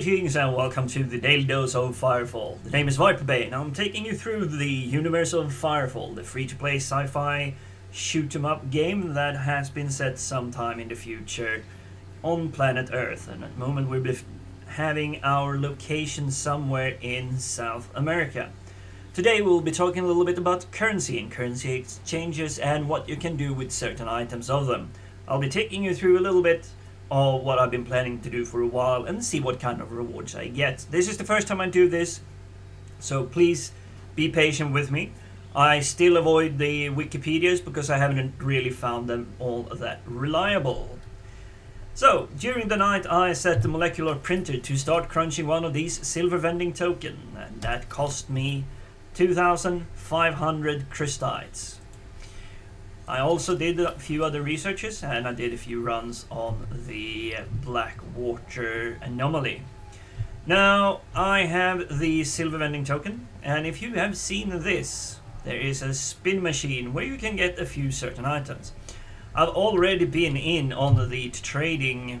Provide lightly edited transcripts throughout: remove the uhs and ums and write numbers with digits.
Greetings and welcome to the Daily Dose of Firefall. The name is Viperbane and I'm taking you through the universe of Firefall, the free-to-play sci-fi shoot-em-up game that has been set sometime in the future on planet Earth. And at the moment we're having our location somewhere in South America. Today we'll be talking a little bit about currency and currency exchanges and what you can do with certain items of them. I'll be taking you through a little bit of what I've been planning to do for a while and see what kind of rewards I get. This is the first time I do this, so please be patient with me. I still avoid the Wikipedias because I haven't really found them all that reliable. So, during the night I set the molecular printer to start crunching one of these silver vending tokens, and that cost me 2,500 crystites. I also did a few other researches and I did a few runs on the black water anomaly. Now I have the silver vending token, and if you have seen this, there is a spin machine where you can get a few certain items. I've already been in on the trading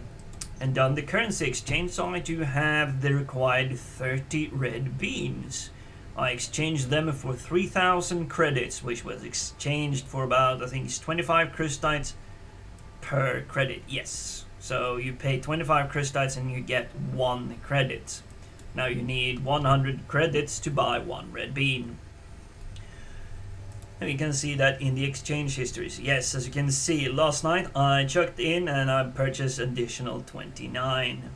and done the currency exchange, so I do have the required 30 red beans. I exchanged them for 3,000 credits, which was exchanged for about, I think it's 25 crystites per credit. Yes, so you pay 25 crystites and you get 1 credit. Now you need 100 credits to buy 1 red bean. And you can see that in the exchange histories. Yes, as you can see, last night I chucked in and I purchased additional 29.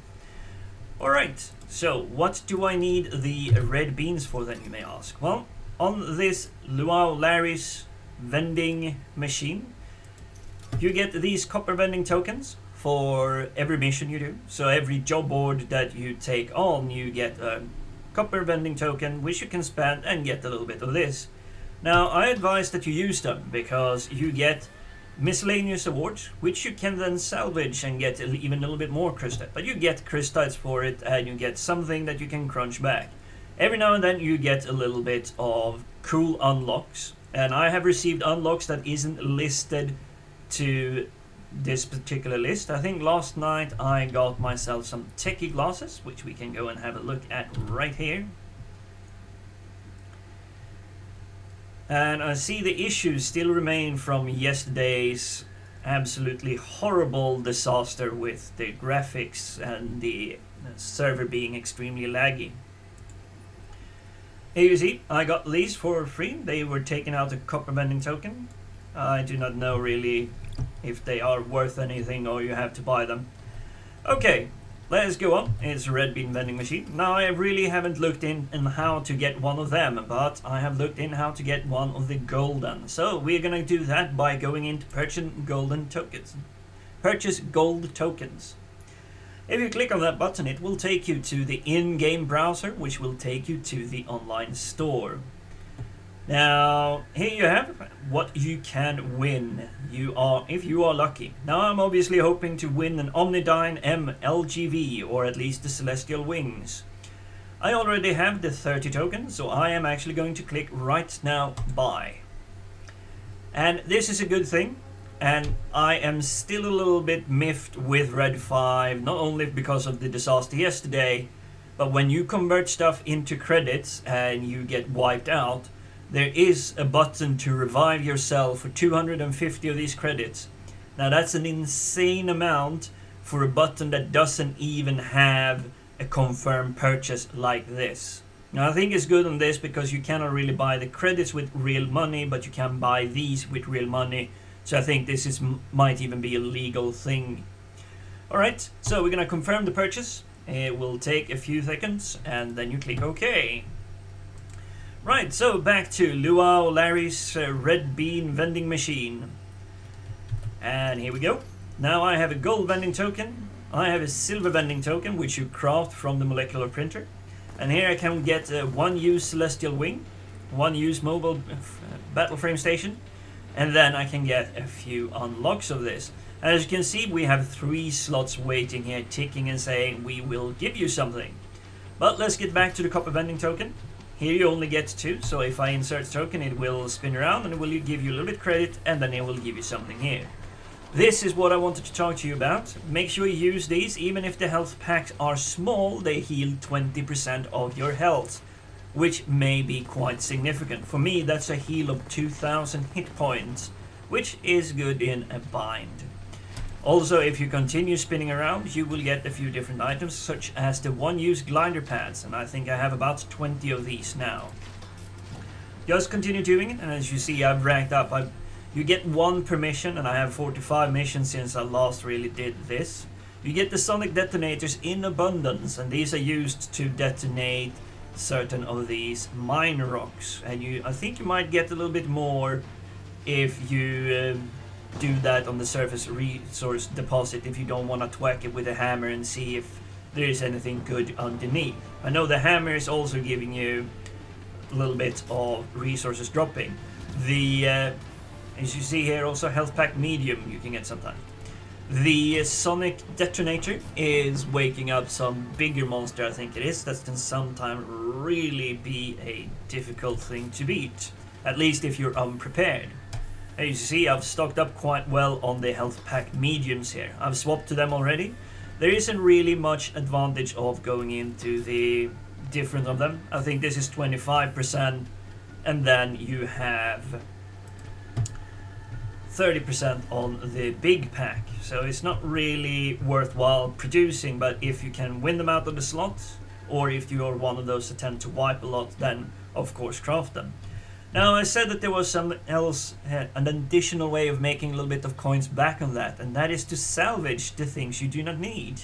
Alright, so what do I need the red beans for then, you may ask? Well, on this Luau Larry's vending machine, you get these copper vending tokens for every mission you do. So every job board that you take on, you get a copper vending token which you can spend and get a little bit of this. Now I advise that you use them because you get miscellaneous awards, which you can then salvage and get even a little bit more crystite. But you get crystites for it and you get something that you can crunch back. Every now and then you get a little bit of cool unlocks, and I have received unlocks that isn't listed to this particular list. I think last night I got myself some techie glasses, which we can go and have a look at right here. And I see the issues still remain from yesterday's absolutely horrible disaster with the graphics and the server being extremely laggy. Here you see, I got these for free. They were taken out a copper vending token. I do not know really if they are worth anything or you have to buy them. Okay, let's go on. It's a red bean vending machine. Now I really haven't looked in how to get one of them, but I have looked in how to get one of the golden. So we're gonna do that by going into purchase golden tokens. Purchase gold tokens. If you click on that button, it will take you to the in-game browser, which will take you to the online store. Now, here you have what you can win. If you are lucky. Now, I'm obviously hoping to win an Omnidyne M LGV, or at least the Celestial Wings. I already have the 30 tokens, so I am actually going to click right now buy. And this is a good thing, and I am still a little bit miffed with Red 5, not only because of the disaster yesterday, but when you convert stuff into credits and you get wiped out, there is a button to revive yourself for 250 of these credits. Now that's an insane amount for a button that doesn't even have a confirmed purchase like this. Now I think it's good on this because you cannot really buy the credits with real money, but you can buy these with real money. So I think this might even be a legal thing. Alright, so we're gonna confirm the purchase. It will take a few seconds and then you click OK. Right, so back to Luau Larry's red bean vending machine. And here we go. Now I have a gold vending token. I have a silver vending token, which you craft from the molecular printer. And here I can get a 1-use Celestial Wing, 1-use mobile Battleframe station. And then I can get a few unlocks of this. As you can see, we have 3 slots waiting here, ticking and saying we will give you something. But let's get back to the copper vending token. Here you only get 2, so if I insert token it will spin around and it will give you a little bit credit and then it will give you something here. This is what I wanted to talk to you about. Make sure you use these. Even if the health packs are small, they heal 20% of your health, which may be quite significant. For me, that's a heal of 2000 hit points, which is good in a bind. Also, if you continue spinning around, you will get a few different items, such as the one-use glider pads, and I think I have about 20 of these now. Just continue doing it, and as you see, I've ranked up. You get one per mission, and I have 45 missions since I last really did this. You get the sonic detonators in abundance, and these are used to detonate certain of these mine rocks. And I think you might get a little bit more if you do that on the surface resource deposit, if you don't want to thwack it with a hammer and see if there is anything good underneath. I know the hammer is also giving you a little bit of resources dropping. The as you see here, also health pack medium you can get sometimes. The sonic detonator is waking up some bigger monster, I think it is, that can sometimes really be a difficult thing to beat, at least if you're unprepared. As you see, I've stocked up quite well on the health pack mediums here. I've swapped to them already. There isn't really much advantage of going into the different of them. I think this is 25%, and then you have 30% on the big pack. So it's not really worthwhile producing, but if you can win them out of the slot, or if you are one of those that tend to wipe a lot, then of course craft them. Now, I said that there was an additional way of making a little bit of coins back on that, and that is to salvage the things you do not need.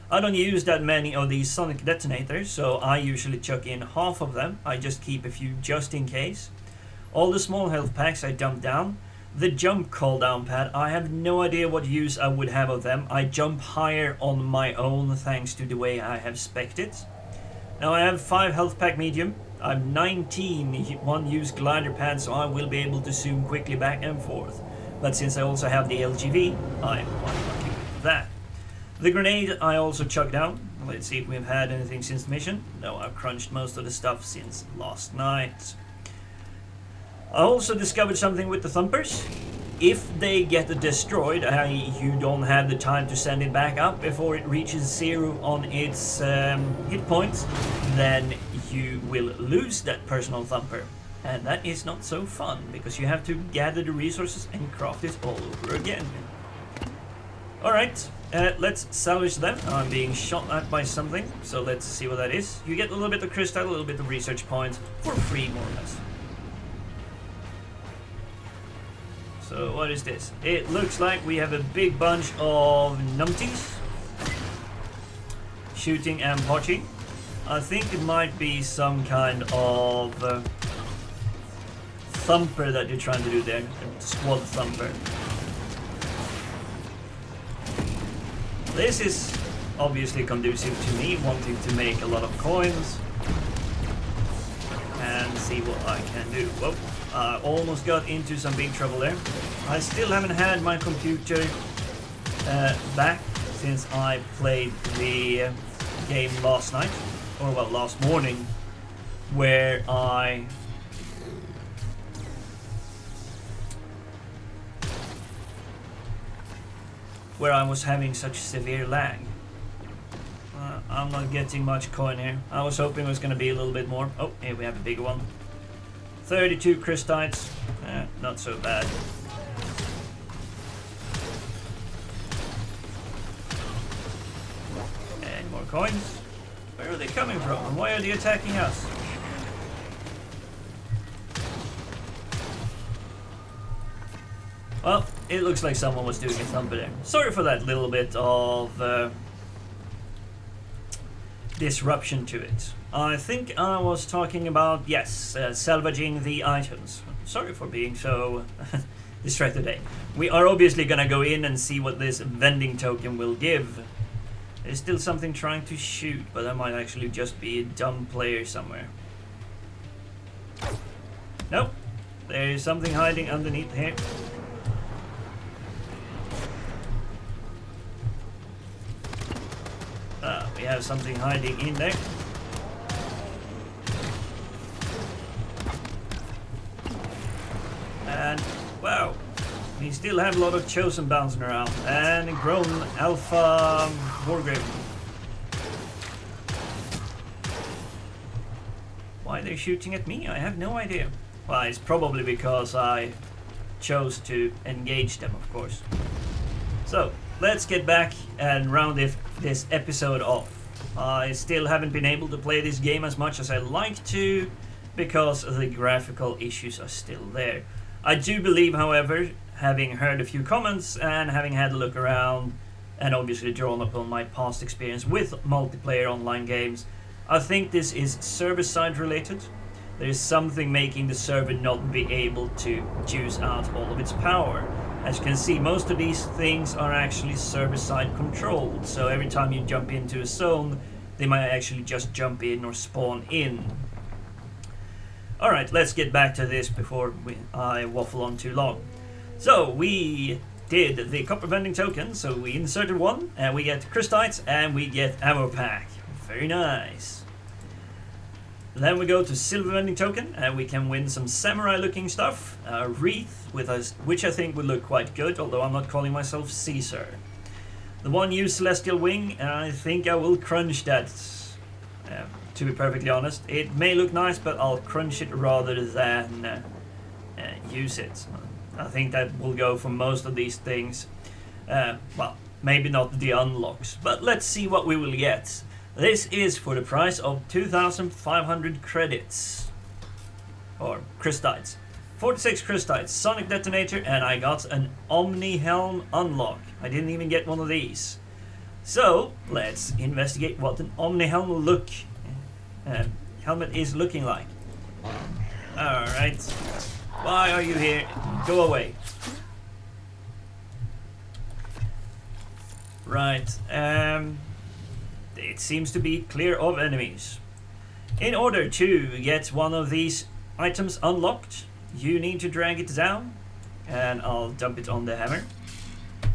I don't use that many of these sonic detonators, so I usually chuck in half of them. I just keep a few just in case. All the small health packs I dump down. The jump cooldown pad, I have no idea what use I would have of them. I jump higher on my own thanks to the way I have spec'd it. Now I have 5 health pack medium. I have 19 one-use glider pads, so I will be able to zoom quickly back and forth. But since I also have the LGV, I'm quite lucky with that. The grenade I also chucked down. Let's see if we've had anything since the mission. No, I've crunched most of the stuff since last night. I also discovered something with the thumpers. If they get destroyed, you don't have the time to send it back up before it reaches 0 on its hit points, then you will lose that personal thumper. And that is not so fun, because you have to gather the resources and craft it all over again. Alright, let's salvage them. I'm being shot at by something, so let's see what that is. You get a little bit of crystal, a little bit of research points for free, more or less. So what is this? It looks like we have a big bunch of numpties shooting and poaching. I think it might be some kind of thumper that you're trying to do there. A squad thumper. This is obviously conducive to me wanting to make a lot of coins and see what I can do. Whoa. I almost got into some big trouble there. I still haven't had my computer back since I played the game last night, or well, last morning, where I was having such severe lag. I'm not getting much coin here. I was hoping it was going to be a little bit more. Oh, here we have a bigger one. 32 crystites, not so bad. And more coins. Where are they coming from? And why are they attacking us? Well, it looks like someone was doing a thumper there. Sorry for that little bit of disruption to it. I think I was talking about, yes, salvaging the items. Sorry for being so distracted today. We are obviously gonna go in and see what this vending token will give. There's still something trying to shoot, but that might actually just be a dumb player somewhere. Nope, there's something hiding underneath here. We have something hiding in there. And wow, We still have a lot of Chosen bouncing around, and grown Alpha Wargrave. Why they're shooting at me, I have no idea. Well, it's probably because I chose to engage them, of course. So, let's get back and round this episode off. I still haven't been able to play this game as much as I'd like to, because the graphical issues are still there. I do believe, however, having heard a few comments and having had a look around, and obviously drawn upon my past experience with multiplayer online games, I think this is server-side related. There is something making the server not be able to juice out all of its power. As you can see, most of these things are actually server-side controlled, so every time you jump into a zone, they might actually just jump in or spawn in. Alright, let's get back to this before I waffle on too long. So, we did the copper vending token, so we inserted one, and we get crystites, and we get ammo pack. Very nice. Then we go to silver vending token, and we can win some samurai looking stuff. A wreath, with us, which I think would look quite good, although I'm not calling myself Caesar. The one used celestial wing, and I think I will crunch that, to be perfectly honest. It may look nice, but I'll crunch it rather than use it. I think that will go for most of these things. Well, maybe not the unlocks, but let's see what we will get. This is for the price of 2,500 credits. Or crystites. 46 crystites, sonic detonator, and I got an Omni Helm unlock. I didn't even get one of these. So, let's investigate what an Omni Helm helmet is looking like. Alright. Why are you here? Go away. Right. It seems to be clear of enemies. In order to get one of these items unlocked, you need to drag it down, and I'll dump it on the hammer.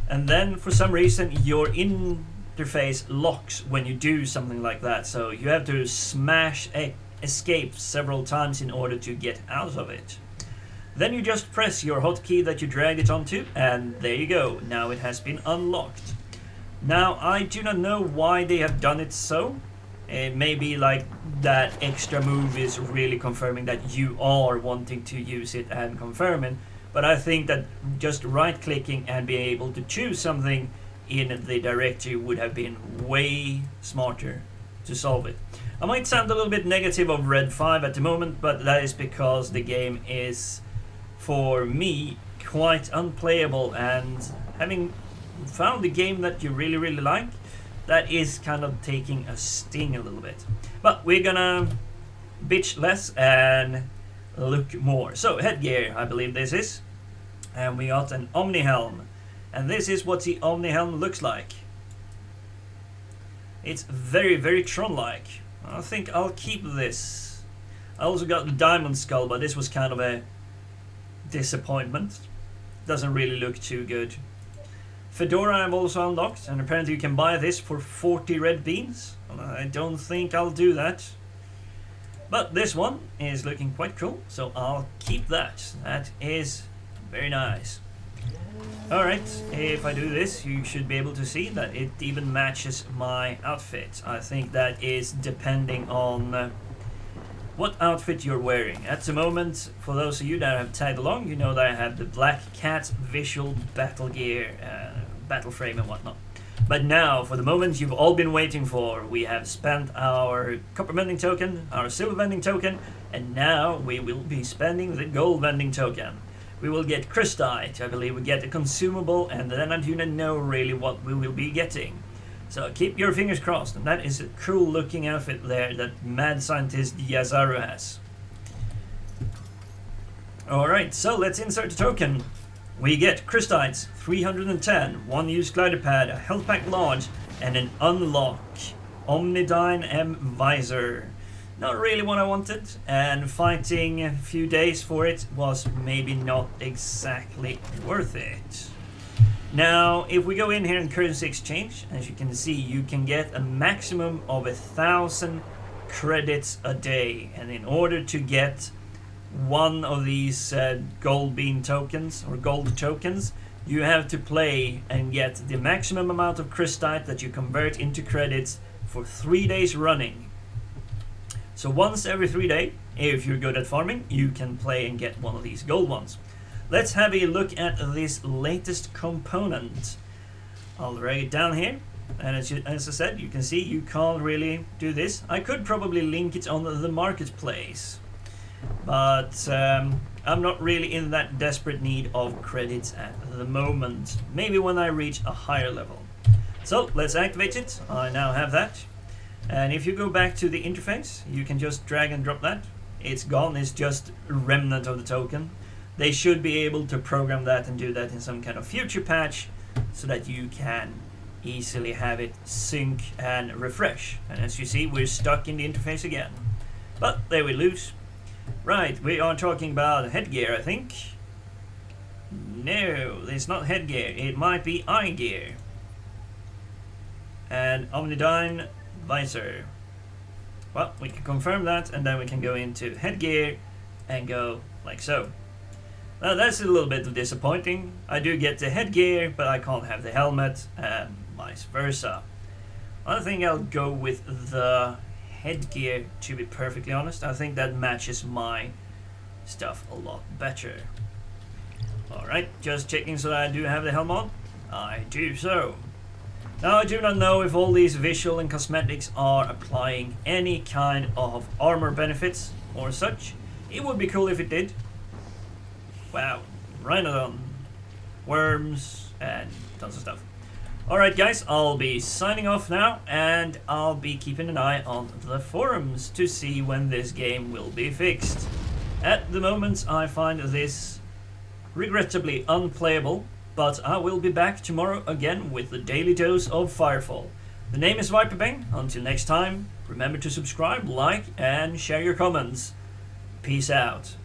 And then, for some reason, your interface locks when you do something like that, so you have to smash escape several times in order to get out of it. Then you just press your hotkey that you dragged it onto, and there you go. Now it has been unlocked. Now, I do not know why they have done it so. It may be like that extra move is really confirming that you are wanting to use it and confirming. But I think that just right-clicking and being able to choose something in the directory would have been way smarter to solve it. I might sound a little bit negative of Red 5 at the moment, but that is because the game is, for me, quite unplayable, and having found a game that you really like, that is kind of taking a sting a little bit. But we're gonna bitch less and look more. So, headgear, I believe this is. And we got an Omni Helm. And this is what the Omni Helm looks like. It's very Tron-like. I think I'll keep this. I also got the Diamond Skull, but this was kind of a disappointment. Doesn't really look too good. Fedora I've also unlocked, and apparently you can buy this for 40 red beans. Well, I don't think I'll do that. But this one is looking quite cool, so I'll keep that. That is very nice. Alright, if I do this, you should be able to see that it even matches my outfit. I think that is depending on what outfit you're wearing. At the moment, for those of you that have tagged along, you know that I have the Black Cat visual battle gear, Battleframe and whatnot. But now, for the moment you've all been waiting for, we have spent our copper vending token, our silver vending token, and now we will be spending the gold vending token. We will get crystite, I believe we get a consumable, and then I do not know really what we will be getting. So keep your fingers crossed, and that is a cool looking outfit there that mad scientist Yazaru has. Alright, so let's insert the token. We get crystites, 310, one used glider pad, a health pack large, and an unlock Omnidyne M visor. Not really what I wanted, and fighting a few days for it was maybe not exactly worth it. Now, if we go in here in currency exchange, as you can see, you can get a maximum of 1,000 credits a day, and in order to get one of these gold bean tokens or gold tokens, you have to play and get the maximum amount of crystite that you convert into credits for 3 days running. So once every 3 days, if you're good at farming, you can play and get one of these gold ones. Let's have a look at this latest component. I'll drag it down here, and as I said, you can see you can't really do this. I could probably link it on the marketplace, but I'm not really in that desperate need of credits at the moment. Maybe when I reach a higher level. So let's activate it. I now have that. And if you go back to the interface, you can just drag and drop that. It's gone, it's just a remnant of the token. They should be able to program that and do that in some kind of future patch so that you can easily have it sync and refresh. And as you see, we're stuck in the interface again. But there we lose. Right, we are talking about headgear, I think. No, it's not headgear. It might be eye gear. And Omnidyne visor. Well, we can confirm that, and then we can go into headgear and go like so. Now that's a little bit disappointing. I do get the headgear, but I can't have the helmet, and vice versa. I think I'll go with the headgear, to be perfectly honest. I think that matches my stuff a lot better. Alright, just checking so that I do have the helmet on. I do so. Now I do not know if all these visual and cosmetics are applying any kind of armor benefits or such. It would be cool if it did. Wow, Rhinodon, worms, and tons of stuff. Alright guys, I'll be signing off now, and I'll be keeping an eye on the forums to see when this game will be fixed. At the moment I find this regrettably unplayable, but I will be back tomorrow again with the daily dose of Firefall. The name is Viperbane. Until next time, remember to subscribe, like, and share your comments. Peace out.